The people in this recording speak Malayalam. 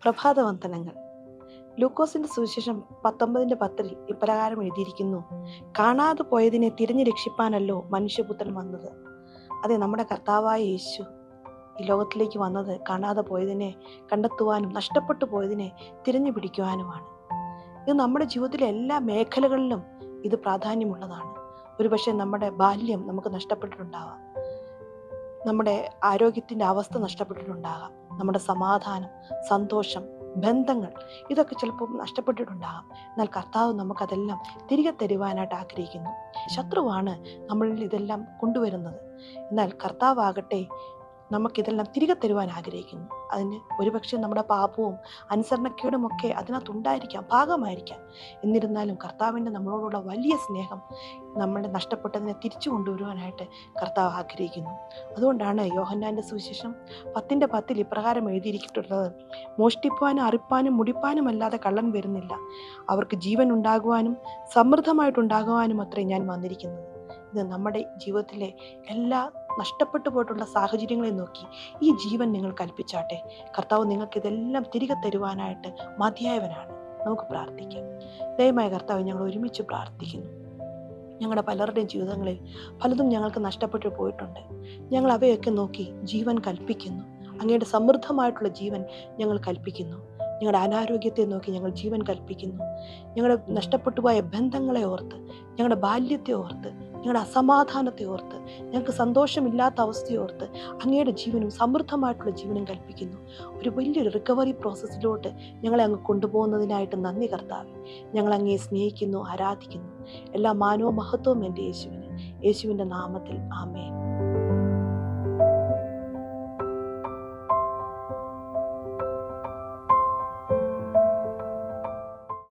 പ്രഭാതവന്ദനങ്ങൾ. ലൂക്കോസിന്റെ സുവിശേഷം 19:10 ഇപ്രകാരം എഴുതിയിരിക്കുന്നു: കാണാതെ പോയതിനെ തിരഞ്ഞു രക്ഷിപ്പാനല്ലോ മനുഷ്യപുത്രൻ വന്നത്. അതെ, നമ്മുടെ കർത്താവായ യേശു ഈ ലോകത്തിലേക്ക് വന്നത് കാണാതെ പോയതിനെ കണ്ടെത്തുവാനും നഷ്ടപ്പെട്ടു പോയതിനെ തിരഞ്ഞു പിടിക്കുവാനുമാണ്. ഇത് നമ്മുടെ ജീവിതത്തിലെ എല്ലാ മേഖലകളിലും ഇത് പ്രാധാന്യമുള്ളതാണ്. ഒരുപക്ഷെ നമ്മുടെ ബാല്യം നമുക്ക് നഷ്ടപ്പെട്ടിട്ടുണ്ടാവാം, നമ്മുടെ ആരോഗ്യത്തിൻ്റെ അവസ്ഥ നഷ്ടപ്പെട്ടിട്ടുണ്ടാകാം, നമ്മുടെ സമാധാനം, സന്തോഷം, ബന്ധങ്ങൾ, ഇതൊക്കെ ചിലപ്പോൾ നഷ്ടപ്പെട്ടിട്ടുണ്ടാകാം. എന്നാൽ കർത്താവ് നമുക്കതെല്ലാം തിരികെ തരുവാനായിട്ട് ആഗ്രഹിക്കുന്നു. ശത്രുവാണ് നമ്മളിൽ ഇതെല്ലാം കൊണ്ടുവരുന്നത്. എന്നാൽ കർത്താവാകട്ടെ നമുക്കിതെല്ലാം തിരികെ തരുവാൻ ആഗ്രഹിക്കുന്നു. അതിന് ഒരുപക്ഷെ നമ്മുടെ പാപവും അനുസരണക്കേടുമൊക്കെ അതിനകത്തുണ്ടായിരിക്കാം, ഭാഗമായിരിക്കാം. എന്നിരുന്നാലും കർത്താവിൻ്റെ നമ്മളോടുള്ള വലിയ സ്നേഹം നമ്മളെ നഷ്ടപ്പെട്ടതിനെ തിരിച്ചു കൊണ്ടുവരുവാനായിട്ട് കർത്താവ് ആഗ്രഹിക്കുന്നു. അതുകൊണ്ടാണ് യോഹന്നാൻ്റെ സുവിശേഷം 10:10 ഇപ്രകാരം എഴുതിയിരിക്കുന്നത്: മോഷ്ടിപ്പാനും അറിപ്പാനും മുടിപ്പാനും അല്ലാതെ കള്ളൻ വരുന്നില്ല, അവർക്ക് ജീവൻ ഉണ്ടാകുവാനും സമൃദ്ധമായിട്ടുണ്ടാകുവാനും അത്രേ ഞാൻ വന്നിരിക്കുന്നത്. ഇത് നമ്മുടെ ജീവിതത്തിലെ എല്ലാ നഷ്ടപ്പെട്ടു പോയിട്ടുള്ള സാഹചര്യങ്ങളെ നോക്കി ഈ ജീവൻ നിങ്ങൾ കൽപ്പിച്ചാട്ടെ. കർത്താവ് നിങ്ങൾക്ക് ഇതെല്ലാം തിരികെ തരുവാനായിട്ട് മതിയായവനാണ്. നമുക്ക് പ്രാർത്ഥിക്കാം. ദയമായ കർത്താവ്, ഞങ്ങൾ ഒരുമിച്ച് പ്രാർത്ഥിക്കുന്നു. ഞങ്ങളുടെ പലരുടെയും ജീവിതങ്ങളിൽ പലതും ഞങ്ങൾക്ക് നഷ്ടപ്പെട്ടു പോയിട്ടുണ്ട്. ഞങ്ങൾ അവയൊക്കെ നോക്കി ജീവൻ കൽപ്പിക്കുന്നു. അങ്ങയുടെ സമൃദ്ധമായിട്ടുള്ള ജീവൻ ഞങ്ങൾ കൽപ്പിക്കുന്നു. ഞങ്ങളുടെ അനാരോഗ്യത്തെ നോക്കി ഞങ്ങൾ ജീവൻ കൽപ്പിക്കുന്നു. ഞങ്ങളുടെ നഷ്ടപ്പെട്ടു പോയ ബന്ധങ്ങളെ ഓർത്ത്, ഞങ്ങളുടെ ബാല്യത്തെ ഓർത്ത്, ഞങ്ങളുടെ അസമാധാനത്തെ ഓർത്ത്, ഞങ്ങൾക്ക് സന്തോഷമില്ലാത്ത അവസ്ഥയെ ഓർത്ത് അങ്ങയുടെ ജീവനും സമൃദ്ധമായിട്ടുള്ള ജീവനും കൽപ്പിക്കുന്നു. ഒരു വലിയൊരു റിക്കവറി പ്രോസസ്സിലോട്ട് ഞങ്ങളെ അങ്ങ് കൊണ്ടുപോകുന്നതിനായിട്ട് നന്ദി കർത്താവേ. ഞങ്ങൾ അങ്ങയെ സ്നേഹിക്കുന്നു, ആരാധിക്കുന്നു. എല്ലാ മാനവും മഹത്വവും എൻ്റെ യേശുവിൻ്റെ നാമത്തിൽ. ആമേൻ.